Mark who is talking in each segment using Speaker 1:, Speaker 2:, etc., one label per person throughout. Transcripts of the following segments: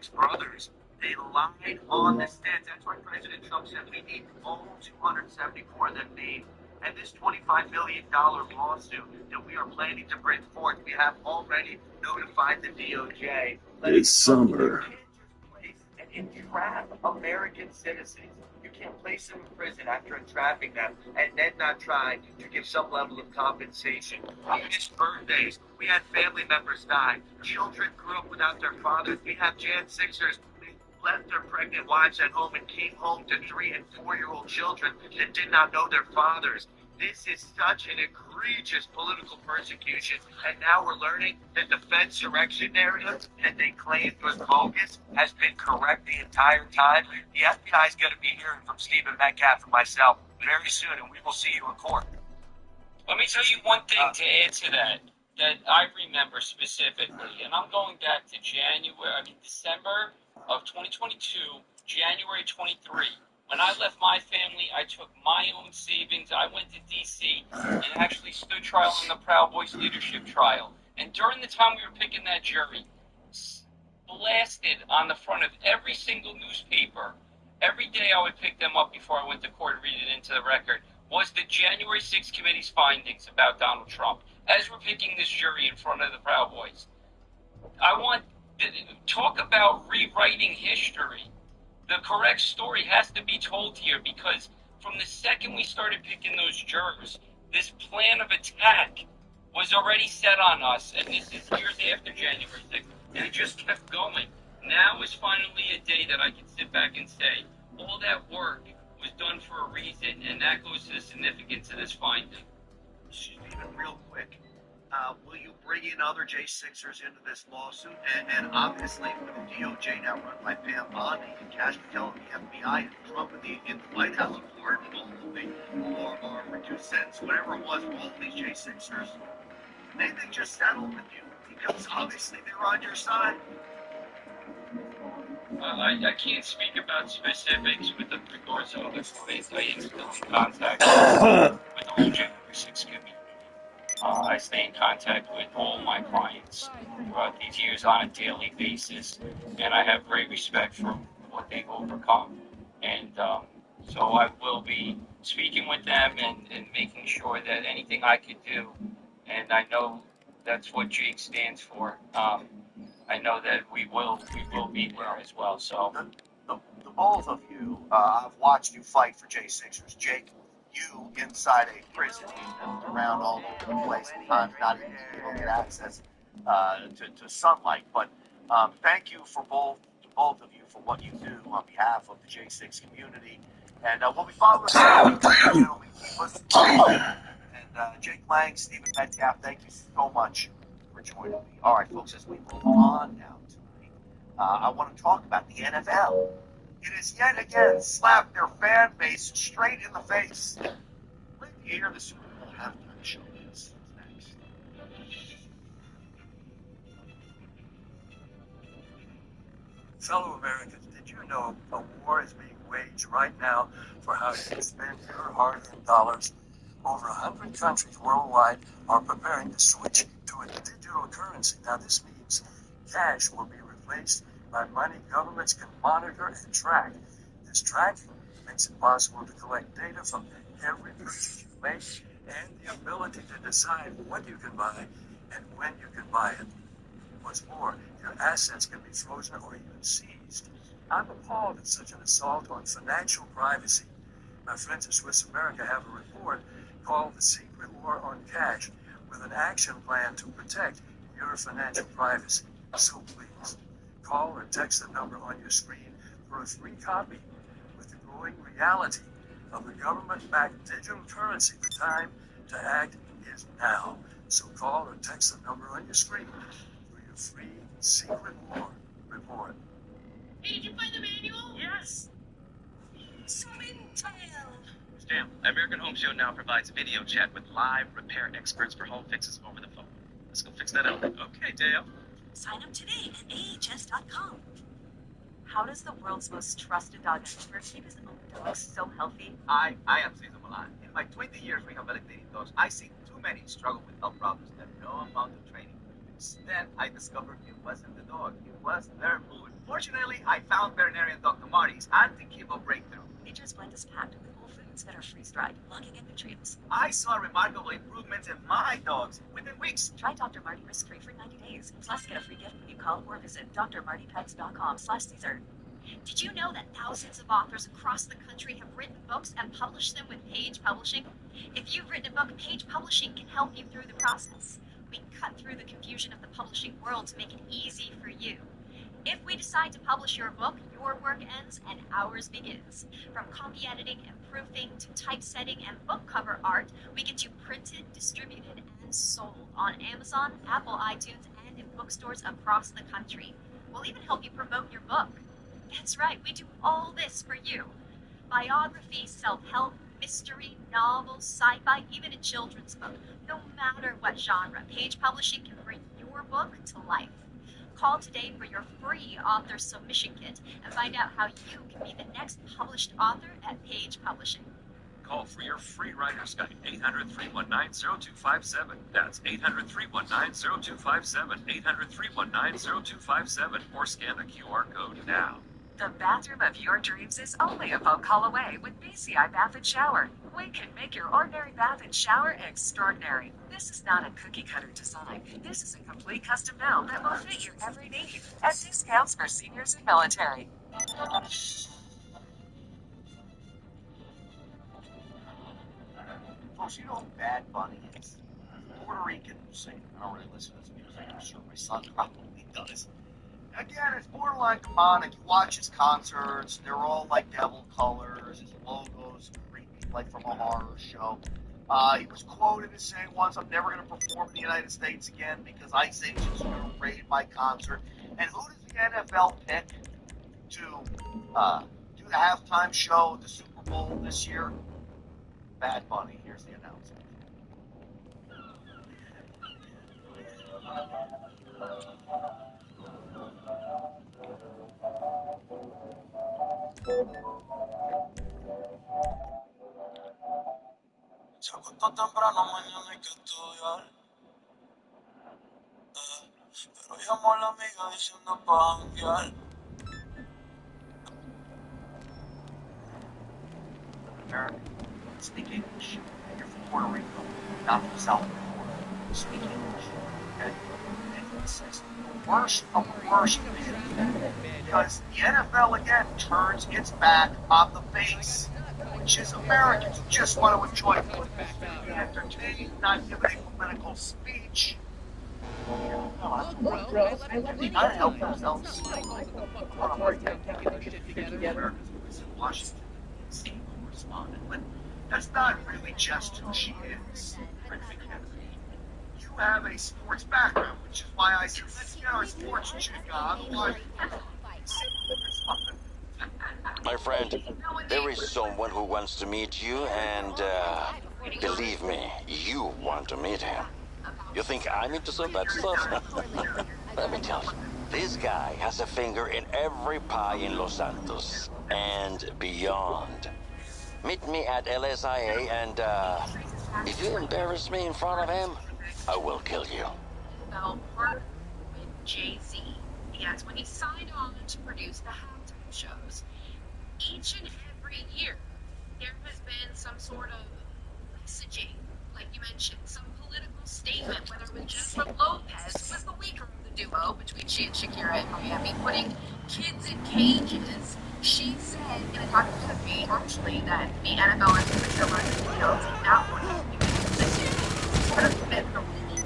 Speaker 1: six brothers. They lied on the stats. That's why President Trump said we need all 274 of them named. And this $25 million lawsuit that we are planning to bring forth, we have already notified the DOJ.
Speaker 2: It's summer.
Speaker 1: You can't just place and entrap American citizens. You can't place them in prison after entrapping them and then not try to give some level of compensation. We missed birthdays. We had family members die. Children grew up without their fathers. We have Jan Sixers left their pregnant wives at home and came home to 3- and 4-year-old children that did not know their fathers. This is such an egregious political persecution, and now we're learning that the Fedsurrection narrative that they claimed was bogus has been correct the entire time. The FBI is going to be hearing from Stephen Metcalf and myself very soon, and we will see you in court.
Speaker 3: Let me tell you one thing to add to that I remember specifically, and I'm going back to December of 2022, January 23. When I left my family, I took my own savings. I went to D.C. and actually stood trial in the Proud Boys leadership trial. And during the time we were picking that jury, blasted on the front of every single newspaper, every day I would pick them up before I went to court and read it into the record, was the January 6th committee's findings about Donald Trump. As we're picking this jury in front of the Proud Boys, I want to talk about rewriting history. The correct story has to be told here, because from the second we started picking those jurors, this plan of attack was already set on us, and this is years after January 6th, and it just kept going. Now is finally a day that I can sit back and say, all that work was done for a reason, and that goes to the significance of this finding.
Speaker 1: Even real quick, will you bring in other J6ers into this lawsuit? And obviously, with the DOJ now run by Pam Bondi and Cash Patel and the FBI and Trump in the White House pardoned all of them, or reduced sentence, whatever it was, all of these J6ers, they just settled with you because obviously they were on your side.
Speaker 3: I can't speak about specifics with regards to other clients. I am still in contact with the whole January 6th committee. I stay in contact with all my clients throughout these years on a daily basis, and I have great respect for what they've overcome. And so I will be speaking with them and making sure that anything I can do, and I know that's what Jake stands for. I know that we will be there as well. So
Speaker 1: the both of you, I've watched you fight for J6ers. Jake, you inside a prison, around all over the place, sometimes not even able to get access to sunlight. But thank you for both of you for what you do on behalf of the J6 community. And we'll be following and Jake Lang, Stephen Metcalf, thank you so much for joining me. All right, folks, as we move on now tonight, I want to talk about the NFL. It has yet again slapped their fan base straight in the face. Wait till you hear the Super Bowl halftime show is next.
Speaker 4: Fellow Americans, did you know a war is being waged right now for how you spend your hard-earned dollars? Over 100 countries worldwide are preparing to switch to a digital currency. Now, this means cash will be replaced by money governments can monitor and track. This tracking makes it possible to collect data from every purchase you make and the ability to decide what you can buy and when you can buy it. What's more, your assets can be frozen or even seized. I'm appalled at such an assault on financial privacy. My friends at Swiss America have a report called The Secret War on Cash, with an action plan to protect your financial privacy. So please, call or text the number on your screen for a free copy. With the growing reality of the government-backed digital currency, the time to act is now. So call or text the number on your screen for your free Secret War report.
Speaker 5: Hey, did you find the manual?
Speaker 4: Yes.
Speaker 5: Some intel.
Speaker 6: Stan, American Home Show now provides video chat with live repair experts for home fixes over the phone. Let's go fix that out. Okay, Dale.
Speaker 5: Sign up today at ahs.com.
Speaker 7: How does the world's most trusted dog expert keep his own dogs so healthy?
Speaker 8: I have seen them a lot. In my 20 years rehabilitating dogs, I see too many struggle with health problems that no amount of training could fix. Then I discovered it wasn't the dog, it was their mood. Fortunately, I found veterinarian Dr. Marty's anti-kibo breakthrough.
Speaker 7: Nature's blend is packed with whole foods that are freeze-dried, locking in nutrients.
Speaker 8: I saw remarkable improvements in my dogs within weeks.
Speaker 7: Try Dr. Marty risk-free for 90 days. Plus, get a free gift when you call or visit drmartypets.com/Caesar.
Speaker 5: Did you know that thousands of authors across the country have written books and published them with Page Publishing? If you've written a book, Page Publishing can help you through the process. We cut through the confusion of the publishing world to make it easy for you. If we decide to publish your book, your work ends and ours begins. From copy editing and proofing to typesetting and book cover art, we get you printed, distributed, and sold on Amazon, Apple iTunes, and in bookstores across the country. We'll even help you promote your book. That's right, we do all this for you. Biography, self-help, mystery, novels, sci-fi, even a children's book. No matter what genre, Page Publishing can bring your book to life. Call today for your free author submission kit and find out how you can be the next published author at Page Publishing.
Speaker 2: Call for your free writer's guide, 800-319-0257. That's 800-319-0257, 800-319-0257, or scan the QR code now.
Speaker 7: The bathroom of your dreams is only a phone call away with BCI Bath and Shower. We can make your ordinary bath and shower extraordinary. This is not a cookie-cutter design. This is a complete custom build that will fit your every need at discounts for seniors and military.
Speaker 1: Folks, you know who Bad Bunny is? Puerto Rican singer. I don't really listen to his music. I'm sure my son probably does. Again, it's borderline demonic. You watch his concerts, they're all like devil colors. His logo's creepy, like from a horror show. He was quoted as saying once, "I'm never going to perform in the United States again because ICE agents are going to raid my concert." And who does the NFL pick to do the halftime show at the Super Bowl this year? Bad Bunny. Here's the announcement.
Speaker 9: Se acostó temprano, mañana hay que estudiar. Pero llamó a la amiga diciendo pa' janguear.
Speaker 1: American, speak English. You're from Puerto Rico, not from South Florida. Speak English, okay? And this is the worst of the worst thing, because the NFL again turns its back on the base, which is Americans who just want to enjoy football, be entertained, not give a political speech. Not help themselves. Americans in Washington D.C. correspondent, but that's not really just who she is. You have a sports background, which is why I said, let's get our sports chick on. Otherwise,
Speaker 10: my friend, there is someone who wants to meet you, and believe me, you want to meet him. You think I'm into some bad stuff? Let me tell you, this guy has a finger in every pie in Los Santos and beyond. Meet me at LSIA, and if you embarrass me in front of him, I will kill you.
Speaker 11: Well, work with Jay-Z. Yes, when he signed on to produce the halftime shows, each and every year, there has been some sort of messaging, like you mentioned, some political statement, whether it was Jennifer Lopez, who was the weaker of the duo between she and Shakira in Miami, putting kids in cages. She said in a documentary, actually, that the NFL and the Brazil did not want to be consistent. Part of the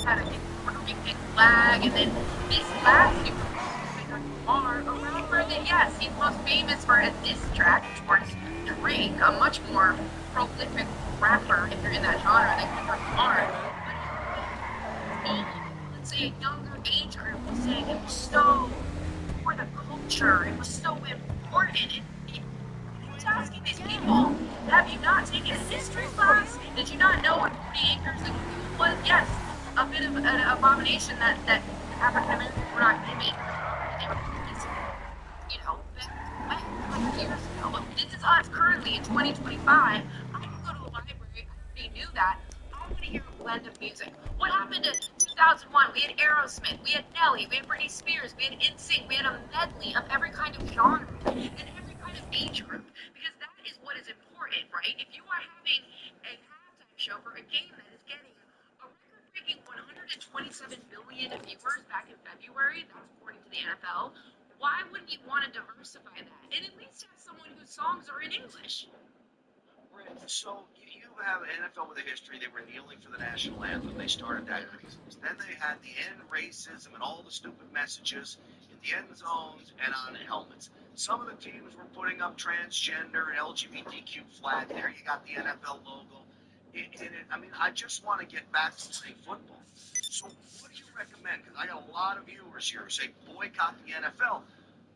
Speaker 11: had a Puerto Rican flag, and then this last Super Bowl are a rapper that, yes, he's most famous for a diss track towards Drake, a much more prolific rapper, if you're in that genre, than Kendrick Lamar. But let's say a younger age group was saying it was so for the culture, it was so important. And I was asking these people, have you not taken a history class? Did you not know what 40 acres of was? Yes, a bit of an abomination that African Americans were not given. They were, you know, back 100 years ago. But this is us currently in 2025. I can go to the library. I already knew that. I want to hear a blend of music. What happened to 2001, we had Aerosmith, we had Nelly, we had Britney Spears, we had NSYNC, we had a medley of every kind of genre and every kind of age group, because that is what is important, right? If you are having a halftime show for a game that is getting a record-breaking 127 million viewers back in February, that's according to the NFL, why wouldn't you want to diversify that and at least have someone whose songs are in English?
Speaker 8: So you have an NFL with a history. They were kneeling for the national anthem. They started that craziness. Then they had the end racism and all the stupid messages in the end zones and on helmets. Some of the teams were putting up transgender and LGBTQ flag there. You got the NFL logo. I mean, I just want to get back to playing football. So what do you recommend? Because I got a lot of viewers here who say boycott the NFL.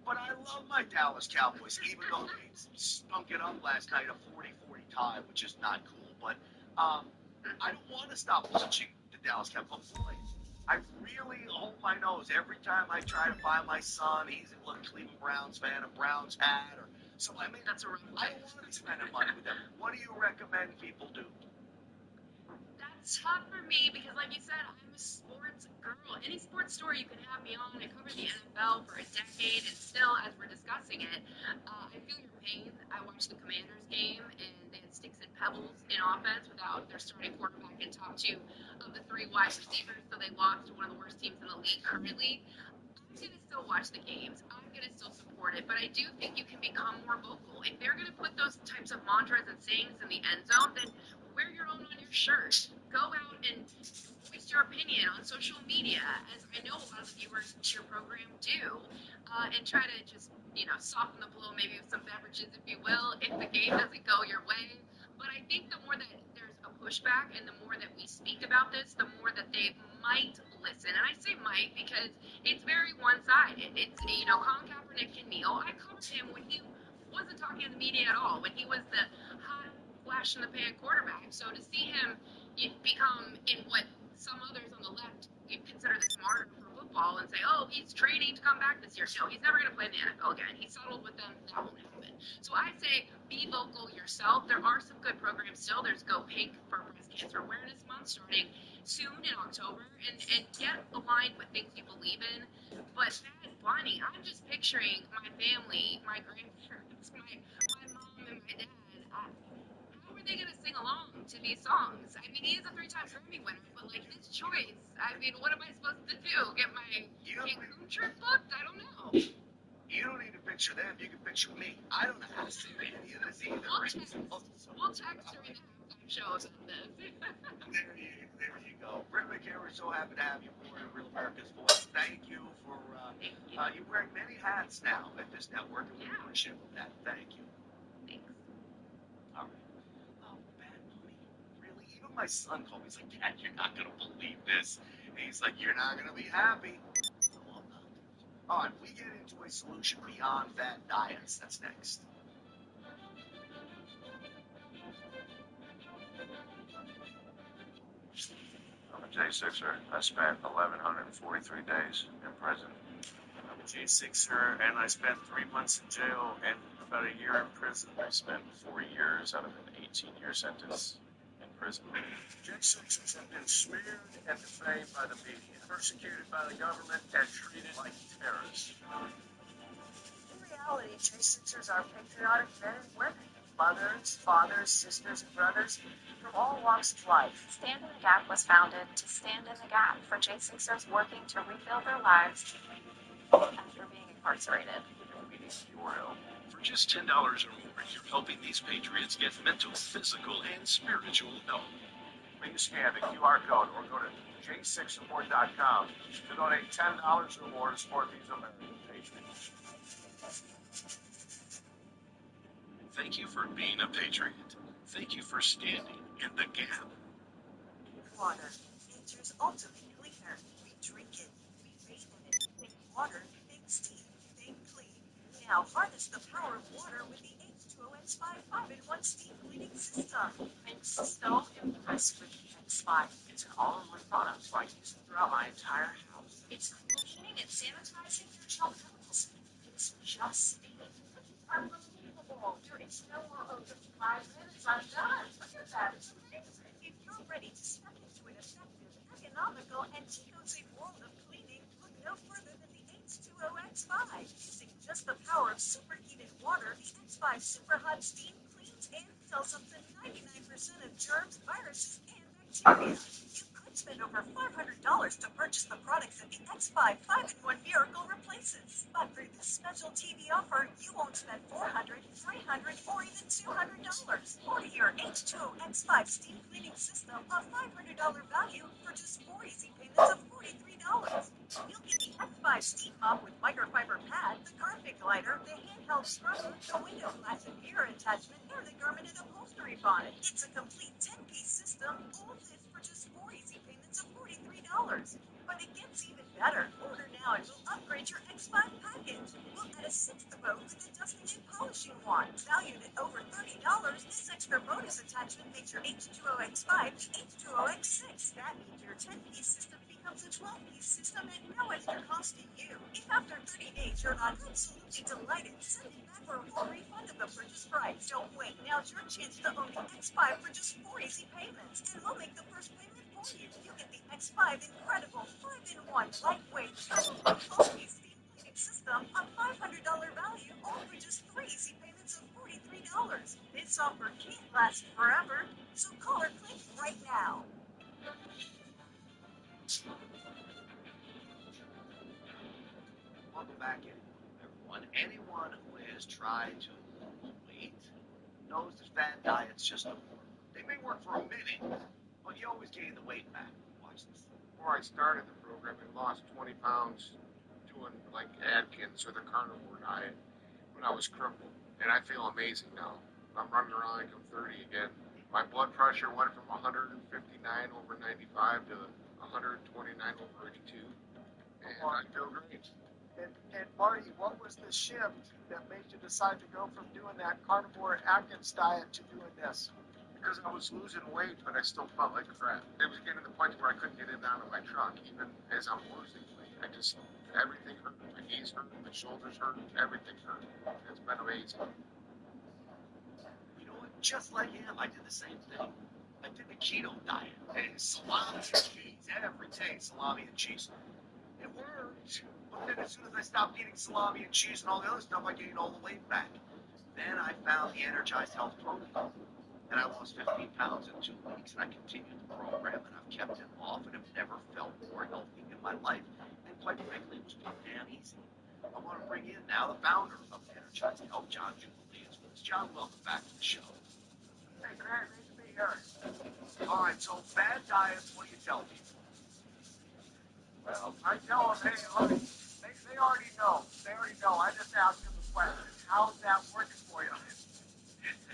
Speaker 8: But I love my Dallas Cowboys, even though they stunk it up last night, a 40-40 tie, which is not cool. But I don't want to stop watching the Dallas Cowboys. Boy, I really hold my nose every time I try to buy my son. He's a Cleveland Browns fan, a Browns hat, or so. I mean,
Speaker 11: That's a rough
Speaker 8: I don't want to spend money with them. What do you recommend people do?
Speaker 11: That's tough for me because, like you said, I'm a sports girl. Any sports story you can have me on. I covered the NFL for a decade, and still, as we're discussing it, I feel your pain. I watched the Commanders game, and they had sticks and pebbles in offense without their starting quarterback and top two of the three wide receivers, so they lost to one of the worst teams in the league currently. I'm going to still watch the games. I'm going to still support it, but I do think you can become more vocal. If they're going to put those types of mantras and sayings in the end zone, then wear your own on your shirt. Go out and voice your opinion on social media, as I know a lot of the viewers to your program do, and try to just, soften the blow maybe with some beverages, if you will, if the game doesn't go your way. But I think the more that there's a pushback and the more that we speak about this, the more that they might listen. And I say might because it's very one-sided. It's, Colin Kaepernick can kneel. I covered him when he wasn't talking to the media at all, when he was the hot flash in the pan quarterback. So to see him become in what some others on the left consider this martyr for football and say, oh, he's training to come back this year. No, he's never going to play in the NFL again. He settled with them. That won't happen. So I say be vocal yourself. There are some good programs still. There's Go Pink for Breast Cancer Awareness Month starting soon in October, and get aligned with things you believe in. But Bad Bunny, I'm just picturing my family, my grandparents, my mom and my dad. How are they going to sing along to these songs? I mean, he is a 3-time Grammy winner, but like his choice, I mean, what am I supposed to do? Get my Cancun trip booked? I don't know.
Speaker 8: You don't need to picture them. You can picture me. I don't know how to sing any of this either.
Speaker 11: We'll text during the halftime shows on this.
Speaker 8: There you go. Britt McCary, we're so happy to have you aboard Real America's Voice. Thank you for you're wearing many hats now at this network, and we appreciate that. Thank you.
Speaker 11: Thanks.
Speaker 8: All right. Oh, Bad Bunny. Really? Even my son called me. He's like, Dad, you're not going to believe this. And he's like, you're not going to be happy. No, I'm not. All right, we get into a solution beyond fat diets. That's next.
Speaker 12: I'm a J6er. I spent 1,143 days in prison.
Speaker 13: I'm a J6er, and I spent 3 months in jail and about a year in prison.
Speaker 12: I spent 4 years out of an 18-year sentence in prison.
Speaker 13: J6ers have been smeared and defamed by the media, persecuted by the government, and treated like terrorists.
Speaker 7: In reality, J6ers are patriotic men and women, mothers, fathers, sisters, and brothers from all walks of life. Stand in the Gap was founded to stand in the gap for J6ers working to rebuild their lives after being incarcerated.
Speaker 12: We need your help.
Speaker 2: For just $10 or more, you're helping these patriots get mental, physical, and spiritual help.
Speaker 13: Please scan the QR code or go to j6support.com to donate $10 or more to support these American patriots.
Speaker 2: Thank you for being a patriot. Thank you for standing in the gap.
Speaker 7: Water, nature's ultimate cleaner. We drink it, we bathe in it, think water, think steam, think clean. Now harness the power of water with the H2O X5 5-in-1 steam cleaning system. I'm so impressed with the X5.
Speaker 13: It's an all-in-one product, so I use it throughout my entire house.
Speaker 7: It's cleaning and sanitizing your child chemicals. It's just steam. Unbelievable. It's no more over 5 minutes. I'm done. Look at that. It's amazing. If you're ready to step into an effective, economical, and geo-safe world of cleaning, look no further than the H2O X5. Using just the power of superheated water, the X5 Super Hot Steam cleans and kills up to 99% of germs, viruses, and bacteria. You could spend over $500 to purchase the products that the X5 5-in-1 Miracle replaces. But through this special TV offer, you won't spend $400, $300, or even $200. Order your H2O X5 steam cleaning system, a $500 value, for just 4 easy payments of $43. You'll get the X5 steam mop with microfiber pad, the carpet glider, the handheld scrubber, the window glass and mirror attachment, and the garmented upholstery bonnet. It's a complete 10-piece system, all of this for just 4 easy payments of $43. But it gets even better. Order now and we'll upgrade your X5 package. We'll add a 6th boat with a dusting and polishing wand. Valued at over $30, this extra bonus attachment makes your H2O X5 the H2O X6. That means your 10-piece system becomes a 12-piece system at no extra cost to you. If after 30 days you're not absolutely delighted, send it back for a full refund of the purchase price. Don't wait. Now's your chance to own the X5 for just 4 easy payments. And we'll make the first payment for you. You get the X5 incredible 5-in-1 lightweight full-piece steam cleaning system, a $500 value, all for just 3 easy payments of $43. This offer can't last forever, so call or click right now.
Speaker 8: Welcome back, everyone. Anyone who has tried to lose weight knows that fad diets just don't work. They may work for a minute, but you always gain the weight back. Watch this.
Speaker 13: Before I started the program, I lost 20 pounds doing like Atkins or the carnivore diet when I was crippled, and I feel amazing now. I'm running around like I'm 30 again. My blood pressure went from 159 over 95 to 129 over 82, and I feel great.
Speaker 14: And Marty, what was the shift that made you decide to go from doing that carnivore Atkins diet to doing this?
Speaker 13: Because I was losing weight, but I still felt like crap. It was getting to the point where I couldn't get in and out of my truck, even as I'm losing weight. Everything hurt. My knees hurt, my shoulders hurt, everything hurt. It's been amazing.
Speaker 8: You know what? Just like him, I did the same thing. I did the keto diet. And salami and cheese. Every day, salami and cheese. It worked. But then as soon as I stopped eating salami and cheese and all the other stuff, I gained all the weight back. Then I found the Energized Health Protocol. And I lost 15 pounds in 2 weeks. And I continued the program, and I've kept it off, and have never felt more healthy in my life. And quite frankly, it was pretty damn easy. I want to bring in now the founder of Energized Health, John Jubilee, as well as John. Welcome back to the show.
Speaker 14: Hey, great to be here.
Speaker 8: All right, so bad diets, what do you tell people?
Speaker 14: Well, I tell them, hey, look, they already know. They already know. I just ask them the question, how's that working for you?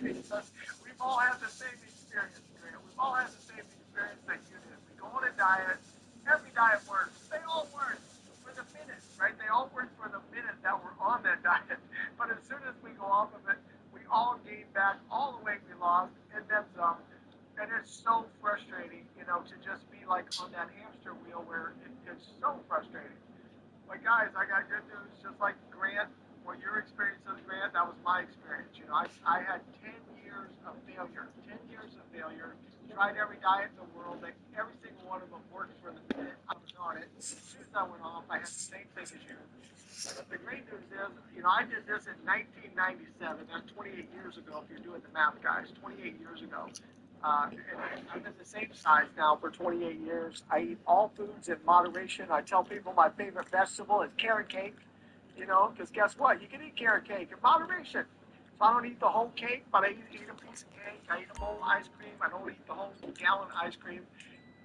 Speaker 14: Because we've all had the same experience, Grant. We've all had the same experience that you did. We go on a diet. Every diet works. They all work for the minute, right? They all work for the minute that we're on that diet. But as soon as we go off of it, we all gain back all the weight we lost and then some. And it's so frustrating, to just be like on that hamster wheel where it's so frustrating. But guys, I got good news. Just like Grant, what your experience is, Grant, that was my experience. I had 10 years of failure. 10 years of failure. Tried every diet in the world. Every single one of them worked for the minute I was on it. As soon as I went off, I had the same thing as you. The great news is, I did this in 1997. That's 28 years ago if you're doing the math, guys. 28 years ago. And I've been the same size now for 28 years. I eat all foods in moderation. I tell people my favorite vegetable is carrot cake, because guess what? You can eat carrot cake in moderation. So I don't eat the whole cake, but I eat a piece of cake. I eat a bowl of ice cream. I don't eat the whole gallon of ice cream.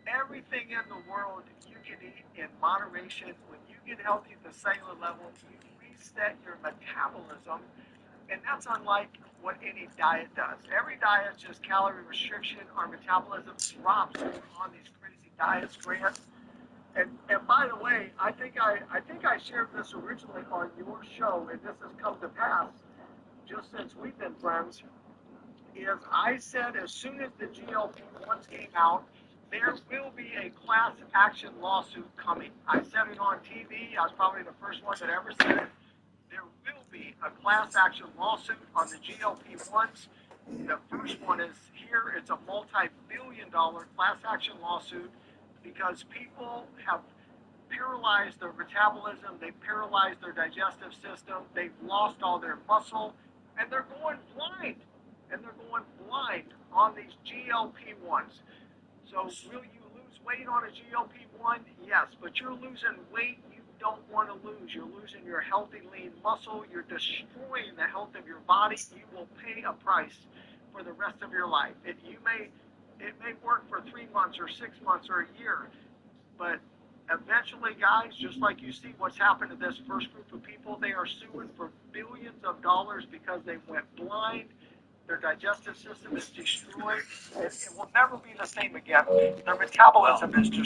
Speaker 14: Everything in the world you can eat in moderation. When you get healthy at the cellular level, you reset your metabolism. And that's unlike what any diet does. Every diet is just calorie restriction. Our metabolism drops on these crazy diets, Grant. And by the way, I think I shared this originally on your show, and this has come to pass just since we've been friends. Is I said as soon as the GLP-1s came out, there will be a class action lawsuit coming. I said it on TV. I was probably the first one that ever said it. There will be a class action lawsuit on the GLP-1s. The first one is here year it's a multi-billion-dollar class action lawsuit because people have paralyzed their metabolism, they've paralyzed their digestive system, they've lost all their muscle, and they're going blind. And they're going blind on these GLP-1s. So will you lose weight on a GLP-1? Yes, but you're losing weight you don't want to lose. You're losing your healthy lean muscle. You're destroying the health of your body. You will pay a price for the rest of your life. It may work for 3 months or 6 months or a year, but eventually, guys, just like you see what's happened to this first group of people, they are suing for billions of dollars because they went blind. Their digestive system is destroyed. It will never be the same again. Their metabolism is destroyed.